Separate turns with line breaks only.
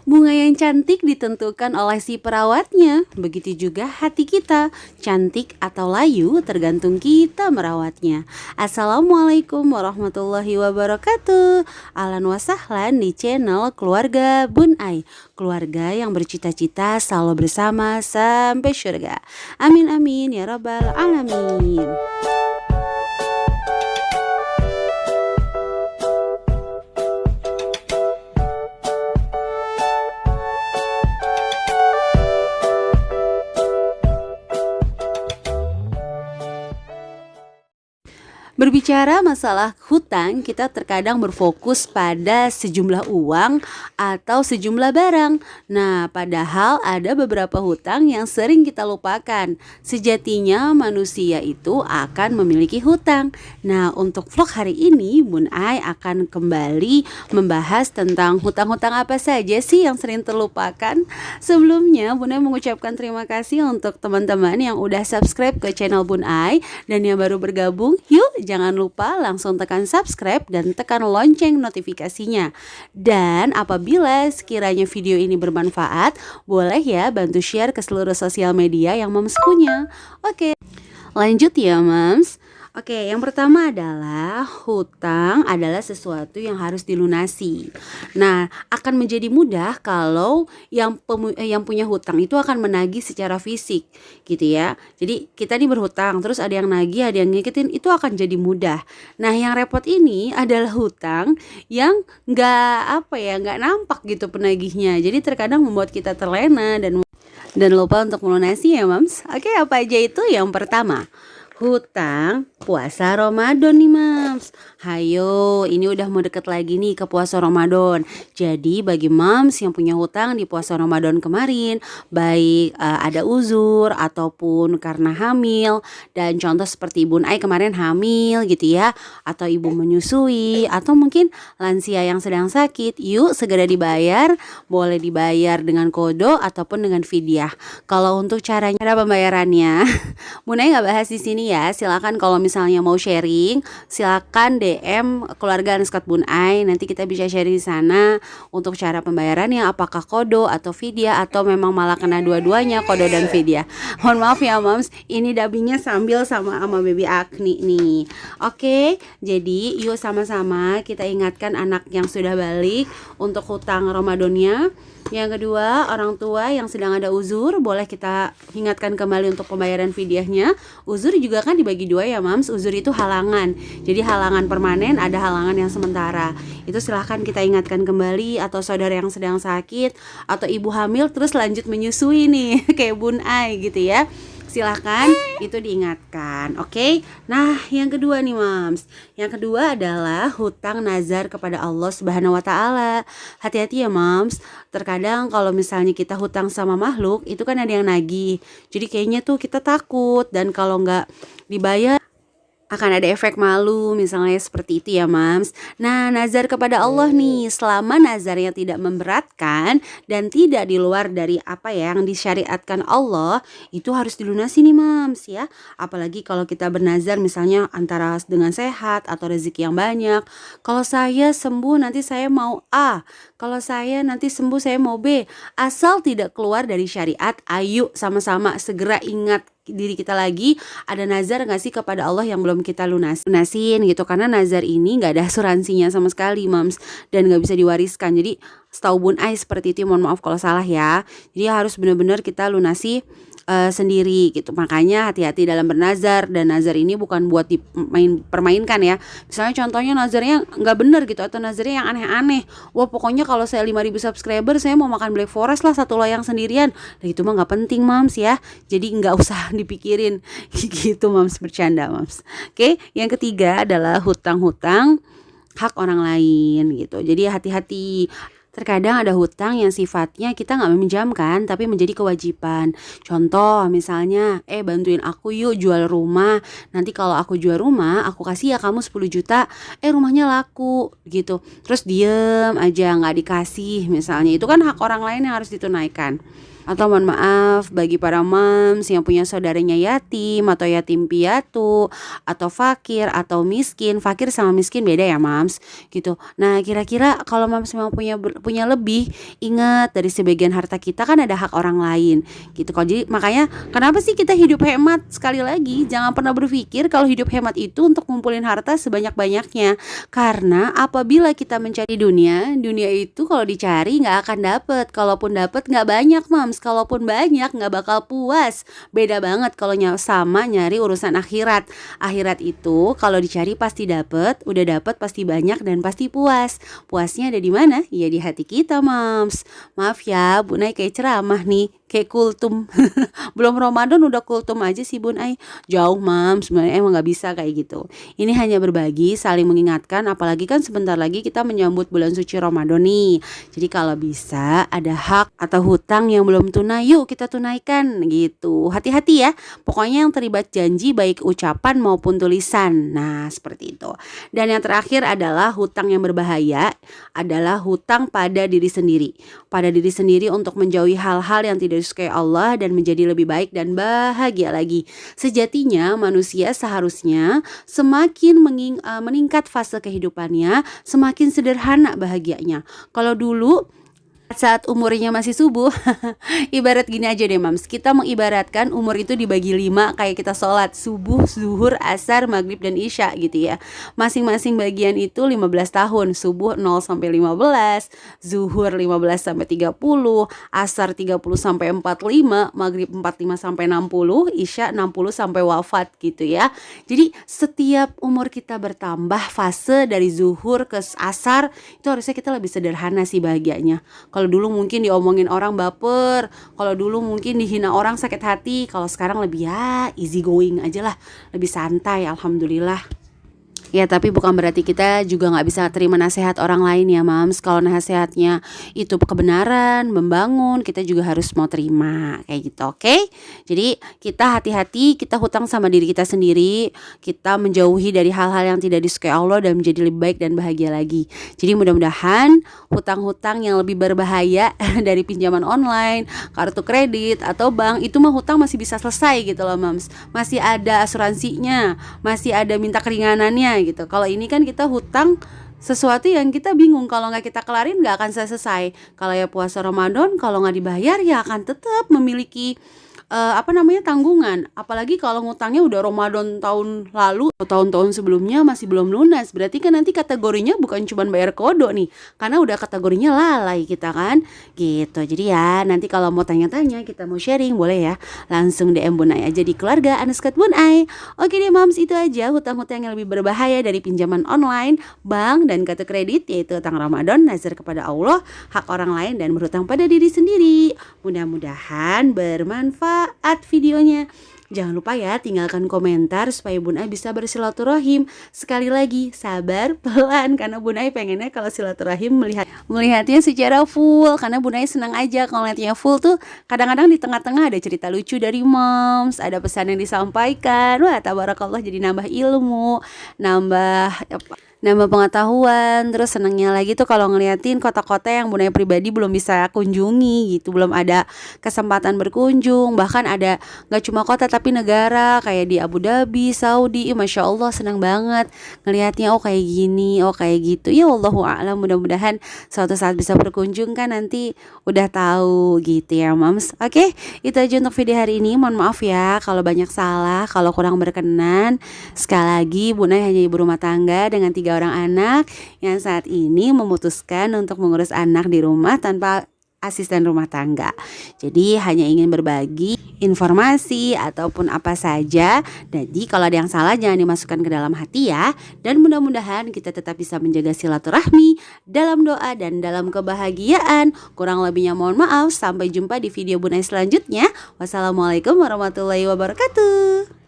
Bunga yang cantik ditentukan oleh si perawatnya. Begitu juga hati kita, cantik atau layu tergantung kita merawatnya. Assalamualaikum warahmatullahi wabarakatuh. Ahlan wa sahlan di channel Keluarga Bun Ai. Keluarga yang bercita-cita selalu bersama sampai surga. Amin amin ya rabbal alamin. Berbicara masalah hutang, kita terkadang berfokus pada sejumlah uang atau sejumlah barang. Nah, padahal ada beberapa hutang yang sering kita lupakan. Sejatinya manusia itu akan memiliki hutang. Nah, untuk vlog hari ini, Bun Ai akan kembali membahas tentang hutang-hutang apa saja sih yang sering terlupakan. Sebelumnya, Bun Ai mengucapkan terima kasih untuk teman-teman yang udah subscribe ke channel Bun Ai dan yang baru bergabung. Yuk, jangan lupa langsung tekan subscribe dan tekan lonceng notifikasinya. Dan apabila sekiranya video ini bermanfaat, boleh ya bantu share ke seluruh sosial media yang Moms punya. Oke, lanjut ya Moms. Oke, yang pertama adalah hutang adalah sesuatu yang harus dilunasi. Nah, akan menjadi mudah kalau yang punya hutang itu akan menagih secara fisik, gitu ya. Jadi kita nih berhutang, terus ada yang nagih, ada yang ngikutin, itu akan jadi mudah. Nah, yang repot ini adalah hutang yang nggak nampak gitu penagihnya. Jadi terkadang membuat kita terlena dan lupa untuk melunasi ya, Mams. Oke, apa aja itu? Yang pertama, hutang puasa Ramadan nih Mams. Hayo, ini udah mau deket lagi nih ke puasa Ramadan. Jadi bagi Mams yang punya hutang di puasa Ramadan kemarin, baik ada uzur ataupun karena hamil, dan contoh seperti Bun Ai kemarin hamil gitu ya, atau ibu menyusui, atau mungkin lansia yang sedang sakit, yuk segera dibayar. Boleh dibayar dengan kodo ataupun dengan fidyah. Kalau untuk cara pembayarannya, Bun Ai nggak bahas di sini ya. Silakan kalau misalnya mau sharing, silakan DM keluarga Anskat Bun Ai. Nanti kita bisa sharing di sana untuk cara pembayarannya, apakah kodo atau fidyah atau memang malah kena dua-duanya, kodo dan fidyah. Mohon maaf ya Moms, ini dubbingnya sambil sama baby Agni nih. Oke, jadi yuk sama-sama kita ingatkan anak yang sudah balik untuk hutang Ramadannya. Yang kedua, orang tua yang sedang ada uzur, boleh kita ingatkan kembali untuk pembayaran fidyahnya. Uzur juga kan dibagi dua ya Mams. Uzur itu halangan. Jadi halangan permanen, ada halangan yang sementara. Itu silahkan kita ingatkan kembali, atau saudara yang sedang sakit, atau ibu hamil terus lanjut menyusui nih kayak Bun Ai gitu ya. Silahkan itu diingatkan. Oke. Nah, yang kedua nih Mams. Yang kedua adalah hutang nazar kepada Allah Subhanahu wa taala. Hati-hati ya Mams. Terkadang kalau misalnya kita hutang sama makhluk, itu kan ada yang nagih. Jadi kayaknya tuh kita takut, dan kalau nggak dibayar akan ada efek malu, misalnya seperti itu ya Mams. Nah, nazar kepada Allah nih, selama nazarnya tidak memberatkan dan tidak di luar dari apa ya yang disyariatkan Allah, itu harus dilunasi nih Mams ya. Apalagi kalau kita bernazar misalnya antara dengan sehat atau rezeki yang banyak. Kalau saya sembuh nanti saya mau A, kalau saya nanti sembuh saya mau B. Asal tidak keluar dari syariat, ayo sama-sama segera ingat diri kita lagi, ada nazar gak sih kepada Allah yang belum kita lunasin gitu. Karena nazar ini gak ada asuransinya sama sekali Mams, dan gak bisa diwariskan. Jadi setahu Bun Ai seperti itu, mohon maaf kalau salah ya. Jadi harus benar-benar kita lunasi sendiri gitu. Makanya hati-hati dalam bernazar, dan nazar ini bukan buat dipermainkan ya. Misalnya contohnya nazarnya nggak bener gitu, atau nazarnya yang aneh-aneh. Wah, pokoknya kalau saya 5.000 subscriber saya mau makan Black Forest lah satu loyang sendirian. Nah, itu mah nggak penting Mams ya. Jadi nggak usah dipikirin gitu Mams, bercanda Mams. Oke, yang ketiga adalah hutang-hutang hak orang lain gitu. Jadi hati-hati. Terkadang ada hutang yang sifatnya kita nggak meminjamkan, tapi menjadi kewajiban. Contoh misalnya, bantuin aku yuk jual rumah. Nanti kalau aku jual rumah, aku kasih ya kamu 10 juta. Rumahnya laku gitu. Terus diem aja nggak dikasih misalnya. Itu kan hak orang lain yang harus ditunaikan. Atau mohon maaf bagi para moms yang punya saudaranya yatim atau yatim piatu atau fakir atau miskin. Fakir sama miskin beda ya moms gitu. Nah kira-kira kalau moms memang punya lebih, ingat dari sebagian harta kita kan ada hak orang lain gitu. Kalau jadi makanya kenapa sih kita hidup hemat? Sekali lagi jangan pernah berpikir kalau hidup hemat itu untuk ngumpulin harta sebanyak-banyaknya. Karena apabila kita mencari dunia itu kalau dicari nggak akan dapet. Kalaupun dapet nggak banyak moms. Kalaupun banyak nggak bakal puas. Beda banget kalau sama nyari urusan akhirat. Akhirat itu kalau dicari pasti dapet, udah dapet pasti banyak dan pasti puas. Puasnya ada di mana? Ya di hati kita moms. Maaf ya Bu Nay kayak ceramah nih, kayak kultum. Belum Ramadan udah kultum aja sih Bun Ai. Jauh moms, sebenarnya emang nggak bisa kayak gitu. Ini hanya berbagi, saling mengingatkan. Apalagi kan sebentar lagi kita menyambut bulan suci Ramadan nih. Jadi kalau bisa ada hak atau hutang yang belum tunai, yuk kita tunaikan gitu. Hati-hati ya. Pokoknya yang terlibat janji baik ucapan maupun tulisan. Nah seperti itu. Dan yang terakhir adalah hutang yang berbahaya, adalah hutang pada diri sendiri. Pada diri sendiri untuk menjauhi hal-hal yang tidak disukai Allah dan menjadi lebih baik dan bahagia lagi. Sejatinya manusia seharusnya semakin meningkat fase kehidupannya, semakin sederhana bahagianya. Kalau dulu saat umurnya masih subuh, ibarat gini aja deh mams, kita mengibaratkan umur itu dibagi 5 kayak kita sholat subuh, zuhur, asar, maghrib, dan isya gitu ya. Masing-masing bagian itu 15 tahun, subuh 0 sampai 15, zuhur 15 sampai 30, asar 30 sampai 45, maghrib 45 sampai 60, isya 60 sampai wafat gitu ya. Jadi setiap umur kita bertambah fase dari zuhur ke asar, itu harusnya kita lebih sederhana sih bahagianya. Kalau dulu mungkin diomongin orang baper, kalau dulu mungkin dihina orang sakit hati, kalau sekarang lebih ya easy going aja lah, lebih santai alhamdulillah. Ya tapi bukan berarti kita juga gak bisa terima nasihat orang lain ya mams. Kalau nasihatnya itu kebenaran, membangun, kita juga harus mau terima kayak gitu, oke? Jadi kita hati-hati, kita hutang sama diri kita sendiri. Kita menjauhi dari hal-hal yang tidak disukai Allah dan menjadi lebih baik dan bahagia lagi. Jadi mudah-mudahan hutang-hutang yang lebih berbahaya dari pinjaman online, kartu kredit atau bank, itu mah hutang masih bisa selesai gitu loh mams. Masih ada asuransinya, masih ada minta keringanannya gitu. Kalau ini kan kita hutang sesuatu yang kita bingung, kalau nggak kita kelarin nggak akan selesai. Kalau ya puasa Ramadan kalau nggak dibayar ya akan tetap memiliki tanggungan. Apalagi kalau ngutangnya udah Ramadan tahun lalu atau tahun-tahun sebelumnya masih belum lunas, berarti kan nanti kategorinya bukan cuma bayar kodok nih, karena udah kategorinya lalai kita kan gitu. Jadi ya nanti kalau mau tanya-tanya, kita mau sharing, boleh ya langsung DM Bun Ai aja di keluarga _ Bun Ai. Oke deh moms, itu aja hutang-hutang yang lebih berbahaya dari pinjaman online, bank, dan kartu kredit, yaitu hutang Ramadan, nazar kepada Allah, hak orang lain, dan berhutang pada diri sendiri. Mudah-mudahan bermanfaat videonya. Jangan lupa ya tinggalkan komentar supaya Bun Ai bisa bersilaturahim. Sekali lagi sabar, pelan, karena Bun Ai pengennya kalau silaturahim melihatnya secara full. Karena Bun Ai senang aja kalau lihatnya full tuh. Kadang-kadang di tengah-tengah ada cerita lucu dari moms, ada pesan yang disampaikan. Wah tabarakallah, jadi nambah ilmu, nambah pengetahuan. Terus senangnya lagi tuh kalau ngeliatin kota-kota yang Bun Ai pribadi belum bisa kunjungi gitu, belum ada kesempatan berkunjung. Bahkan ada gak cuma kota tapi negara kayak di Abu Dhabi, Saudi. Masya Allah senang banget ngelihatnya, oh kayak gini, oh kayak gitu. Ya wallahu a'lam, mudah-mudahan suatu saat bisa berkunjung kan, nanti udah tahu gitu ya moms. Oke, itu aja untuk video hari ini. Mohon maaf ya kalau banyak salah, kalau kurang berkenan. Sekali lagi Bun Ai hanya ibu rumah tangga dengan 3 orang anak yang saat ini memutuskan untuk mengurus anak di rumah tanpa asisten rumah tangga. Jadi hanya ingin berbagi informasi ataupun apa saja. Jadi kalau ada yang salah jangan dimasukkan ke dalam hati ya. Dan mudah-mudahan kita tetap bisa menjaga silaturahmi dalam doa dan dalam kebahagiaan. Kurang lebihnya mohon maaf. Sampai jumpa di video Bun Ai selanjutnya. Wassalamualaikum warahmatullahi wabarakatuh.